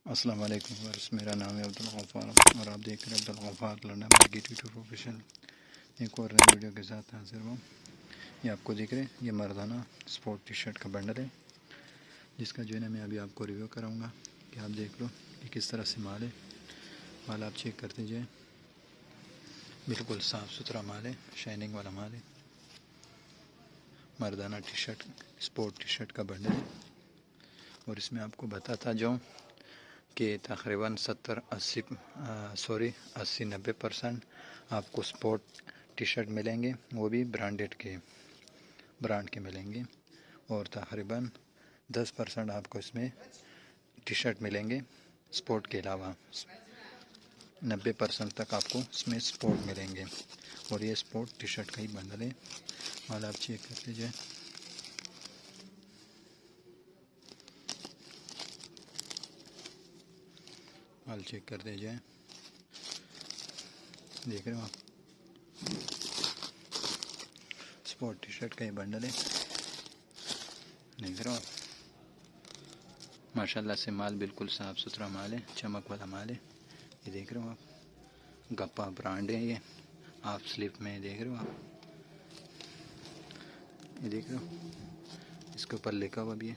अस्सलाम वालेकुम वर्स, मेरा नाम है अब्दुल गफ़ार और आप देख रहे हैं Abdul Ghaffar learner market YouTube professional. एक और नई वीडियो के साथ हाजिर हूँ। ये आपको दिख रहे हैं, ये मर्दाना स्पोर्ट टी शर्ट का बंडल है, जिसका जो है ना मैं अभी आपको रिव्यू कराऊंगा कि आप देख लो कि किस तरह से माल है। माल आप चेक करते जाए, बिल्कुल साफ़ सुथरा माल है, शाइनिंग वाला माल है। मर्दाना T shirt, sport T shirt का बंडल है और इसमें आपको बताता जाऊँ कि तकरीबन 80-90% आपको स्पोर्ट टी शर्ट मिलेंगे, वो भी ब्रांड के मिलेंगे। और तकरीबन 10% आपको इसमें टी शर्ट मिलेंगे स्पोर्ट के अलावा। 90% तक आपको इसमें स्पोर्ट मिलेंगे और ये स्पोर्ट टी शर्ट का ही बंडल है। और आप चेक करते जाए, माल चेक करते जाए, देख रहे हो आप, स्पोर्ट टी शर्ट का ही बंडल है, देख रहे हो आप। माशाल्लाह से माल बिल्कुल साफ़ सुथरा माल है, चमक वाला माल है। ये देख रहे हो आप, गप्पा ब्रांड है ये, आप स्लिप में देख रहे हो आप, ये देख रहे हो, इसके ऊपर लिखा हुआ भी है,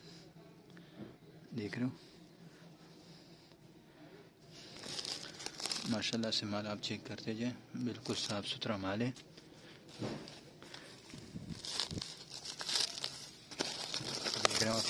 देख रहे हो। माशाल्लाह से माल आप चेक करते जाए, बिल्कुल साफ़ सुथरा माल है। देख रहे हो आप,